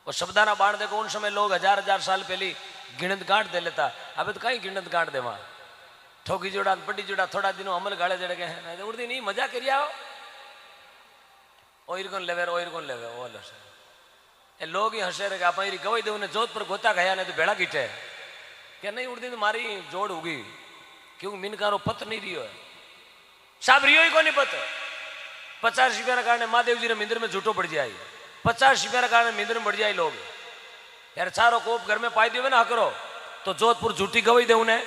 वो शब्दाना बाण देखो, उन समय लोग हजार हजार साल पहली गिणत गांठ दे लेता, अब तो कहीं गिणत गांठ देवा ठोकी जोड़ा पट्टी जोड़ा थोड़ा दिनों अमल गाड़े जड़े गए उड़ती नहीं मजा करिया ओर कौन लेवे ओर कौन लेवे वो लसे ए लोग ही हंसे रहे आप गवाई दे जोधपुर गोता गया ने तो भेड़ा कीटे क्या नहीं उड़ती तो मारी जोड़ उगी क्यों मिनकारो पत नहीं रियो है साहब रियो ही को नहीं पत 50 रुपया कारण महादेव जी ने मिंदर में झूठो पड़ जाए 50 रुपया कारण मिंदर में बढ़ जाए लोग यार चारो कोप घर में पाई दियो ना करो तो जोधपुर झूठी गवाई दे उन्हें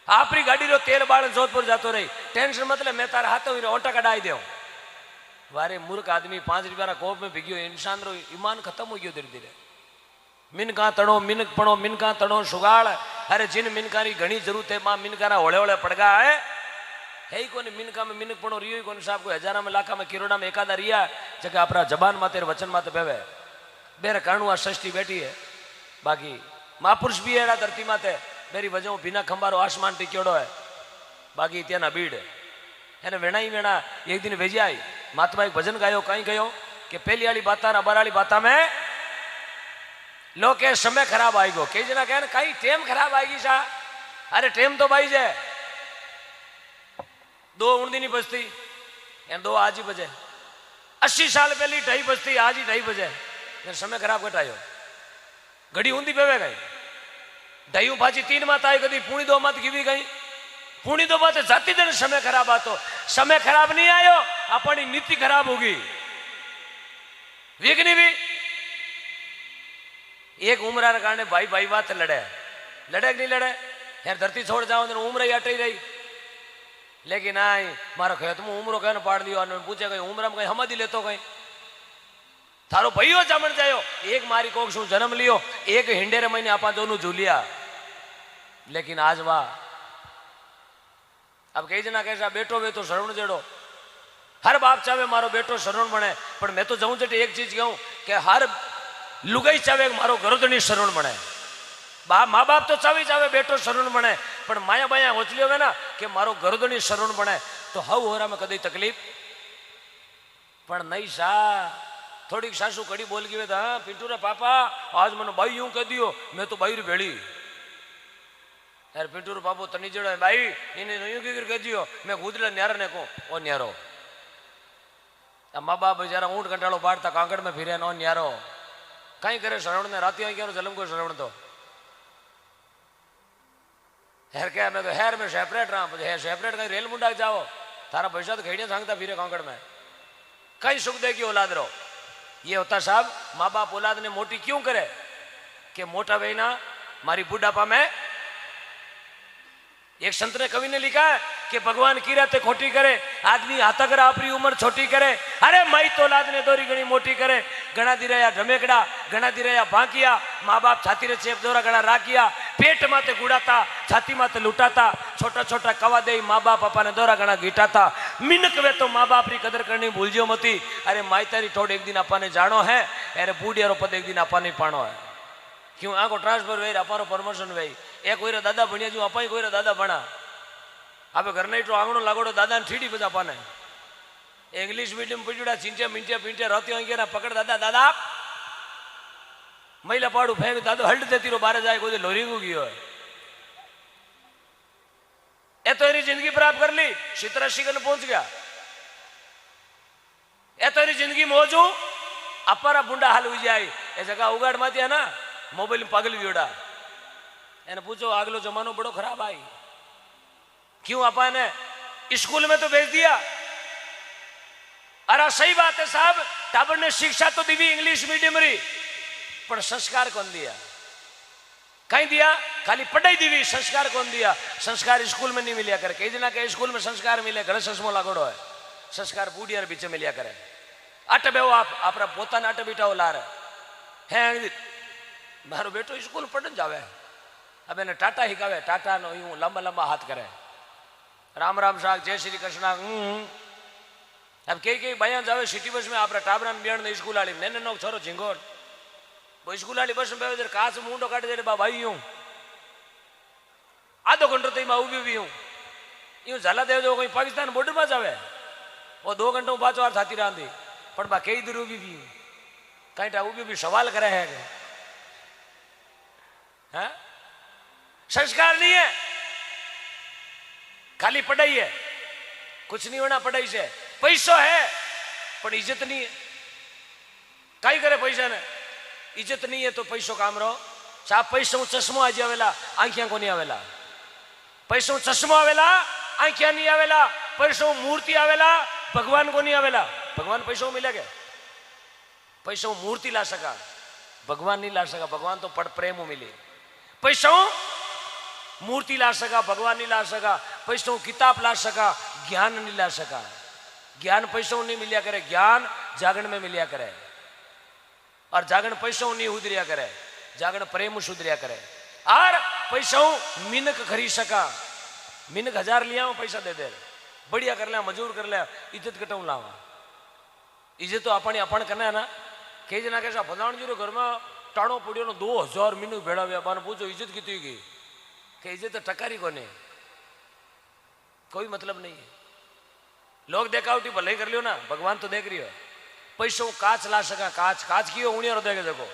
आपरी गाड़ी रो तेल बाल जोधपुर जातो रही टेंशन मतलब मैं तारा हाथ ओटा कटाई दे वारे मूर्ख आदमी 5 रुपया कोप में भिगियो इंसान रो ईमान खत्म हो गयो धीरे धीरे मिनका तड़ो मिनक पड़ो मिनका तड़ो सुगाड़ अरे जिन मिनका री घनी जरूरत है मां मिनका होले होले पड़गा है ही कोनी मिनका में मिनक पड़ो रियो कोनी साहब को हजारा में लाखा में किरोड़ा में एकादा रिया जगह अपना जबान माते वचन माते बेवे बेरे कारणु आ सृष्टि बैठी है बाकी महापुरुष भी है धरती माते मेरी वजह बिना खंबारो आसमान टिक्योड़ो है बाकी त्याना भीड़ है वेणा ही वेणा एक दिन भेजी आई महात्मा एक भजन गायो कहीं गयो कि पहली वाली बात अबार वाली बात में लोग के समय खराब आएगो कई जना कहे कहीं टेम खराब आएगी सा अरे टेम तो भाई जे 2 उड़दी नहीं बजती 2 आज ही बजे 80 साल पहली 2:30 बजती आज ही 2:30 बजे समय खराब घटायो घड़ी ऊंधी पेवे गई दयू भाजी 3 मात आई कदी पुणी 2 मात गिवी गई पुणी 2 मात जाती दिन समय खराब आतो समय खराब नहीं आयो अपनी नीति खराब होगी विघ्नि भी एक उम्र कारण भाई भाई बात लड़े लड़े कि नहीं लड़े यार धरती छोड़ जाओ तो उम्र ही अटई रही लेकिन आई मारो खेत में उम्र कहने पाड़ दियो पूछे कहीं उम्र में कहीं हमारी लेतो कहीं थारो भैयो जमण जायो एक मारी कोक शू जन्म लियो एक हिंडेरे महीने आपा दोनों झूलिया लेकिन आज वाह अब कई जना कैसा बेटो वे तो श्रवण जेड़ो हर बाप चाहे मारो बेटो श्रवण बने पर मैं तो जाऊं चटे एक चीज कहूं कि हर लुगाई चाहे मारो गरुदनी श्रवण बने माँ बाप तो चाहे बेटो श्रवण बने पर माया बाया होचलियो है ना कि मारो गरुदनी श्रवण बने तो हव होरा में कदी तकलीफ पर नहीं सा थोड़ी सासू कड़ी बोल गई था पिंटू रे पापा आज मैंने भाई यूं कह दियो मैं तो भाई री भेड़ी यार पिंटू रे पापो तनी जड़ो है भाई इन्हें यूं कह दियो मैं गुदला न्यारा ने को ओ न्यारो माँ बाप बेचारा ऊंट कंटाड़ो बाढ़ता कांकड़ में फिरे नो न्यारो कहीं करे श्रवण ने राती आई क्या जलम को श्रवण तो हेर क्या मैं तो हेर में सेपरेट रहा है सेपरेट कहीं रेल मुंडा जाओ थारा पैसा तो खेड़िया सांगता फिरे कांकड़ में कहीं सुख दे की औलाद रहो ये होता साहब माँ बाप औलाद ने मोटी क्यों करे कि मोटा बहना मारी बुढ़ापा में एक संत ने कवि ने लिखा है कि भगवान की राते खोटी करे आदमी हाथा करे अपनी उम्र छोटी करे अरे माई तो औलाद ने दोरी गणी मोटी करे घना दी रहा ढमेकड़ा घना दी रहा भांकिया माँ बाप छाती रे चेप दोरा घना राखिया पेट माते गुड़ाता छाती माते लुटाता छोटा छोटा कवा दे माँ बाप अपने दोरा घना गीटाता मिनक वे तो माँ बाप री कदर करनी भूलजियो मती अरे माई तारी ठोड़ एक दिन अपने जानो है अरे बूढ़ियारो पद एक दिन अपने पानो है क्यों आको ट्रांसफर वे अपारो प्रमोशन वे एक कोई दादा भणिया जो अपाई कोई दादा भणा आप घर नहीं तो आंगणो लागोड़ो दादा ने ठीड़ी बजा पाने इंग्लिश मीडियम पीड़ा चिंचे मिंचे पिंचे रहती होंगे ना पकड़ दादा दादा महिला पाड़ू फेंक दादो हल्ट देती रो बारे जाए कोई लोरी को गयो है ए तो जिंदगी प्राप्त कर ली 87 कन पहुंच गया ए तो जिंदगी मौजू अपारा बुंडा हाल हुई जाए ए जगह उगाड़ माती है ना मोबाइल में पागल वियोड़ा एने पूछो अगलो जमानो बड़ो खराब आई क्यों आपा ने स्कूल में तो भेज दिया अरे सही बात है साहब टाबर ने शिक्षा तो दी इंग्लिश मीडियम री पर संस्कार कौन दिया कहीं दिया खाली पढ़ाई दी संस्कार कौन दिया संस्कार स्कूल में नहीं मिलिया करे कई जना के स्कूल में संस्कार मिले घर चश्मो लागोड़ो है संस्कार बूढ़िया बीच मिलिया करे अट बेहो आप अपना पोता अट बीठा ला रहे है मारो बेटो स्कूल पढ़ने जावे अब એને टाटा हिकावे टाटा नो यूं लंबा लंबा हाथ करे राम राम साग जय श्री कृष्ण अब कई बया जावे सिटी बस में आप टाबरा बियाण स्कूल वाली ने नो छोरो झिंगोर वो स्कूल वाली बस में बेवे काच मुंडो काटे दे बा भाई यूं आधो घंटो तई में उभी भी यूं झाला दे जो कोई पाकिस्तान बॉर्डर में जावे वो 2 घंटों पाछो वार थाती रांधी पण बा कई दूर उभी भी कहीं वो भी सवाल करे है हाँ? संस्कार नहीं है, खाली पढ़ाई है, कुछ नहीं होना पढ़ाई से। पैसो है पर इज्जत नहीं है, कई करे पैसा ने, इज्जत नहीं है तो पैसो काम रहो। साहब पैसों चश्मो आज आवेला, आंखियां को नहीं आवेला। पैसों चश्मो आवेला, आंखियां नहीं आवेला। पैसों मूर्ति आवेला, भगवान को नहीं आवेला। भगवान पैसों मिले गए, पैसों मूर्ति ला सका, भगवान नहीं ला सका। भगवान तो पढ़ प्रेम मिले। पैसों मूर्ति ला सका, भगवान नहीं ला सका। पैसों किताब ला सका, ज्ञान नहीं ला सका। ज्ञान पैसों नहीं मिलिया करे, ज्ञान जागरण में मिलिया करे। और जागरण पैसों नहीं उधरिया करे, जागरण प्रेम सुधरिया करे। और पैसों मिनक खरीद सका, मिनक 1000 लिया पैसा दे दे, बढ़िया कर लिया, मजूर कर लिया, इज्जत कटाऊ लावा। इज्जत तो अपनी अपन करना है ना। कई जना कैसा फलाण जी घर में टाणो पड़ियो नो 2000 मिनक भेड़ा हुआ, बाने पूछो इज्जत कितनी गई, कि इज्जत तो टकारी को नहीं, कोई मतलब नहीं है। लोग देखावटी भले ही कर लियो ना, भगवान तो देख रही हो। पैसों काच ला सका, काच काच की उणिया देखे देखो।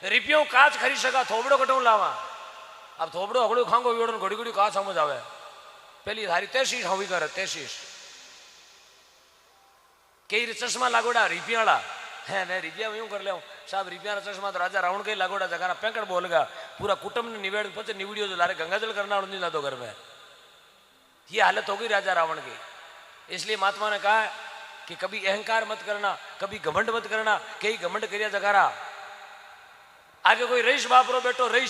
रिपियों काच खरीद सका, थोबड़ो कटू लावा। अब थोबड़ो हगड़ू खांगो वीड़ो घड़ी घड़ी काच समझ आवे। पहली थारी 33 हवी करे, 33 कई चश्मा लागोड़ा रिपिया वाला है। मैं रिपिया यूं कर लिया साहब, रिपिया चश्मा तो राजा रावण के लागोड़ा जगह पेंकड़ बोल गया, पूरा कुटुंब ने निवेड़ पचे निवड़ियो जो लारे गंगाजल करना नहीं ला दो घर में। ये हालत हो गई राजा रावण की। इसलिए महात्मा ने कहा कि कभी अहंकार मत करना, कभी घमंड मत करना। कई घमंड करिया जगारा, आगे कोई रईस बापरो बेटो रईस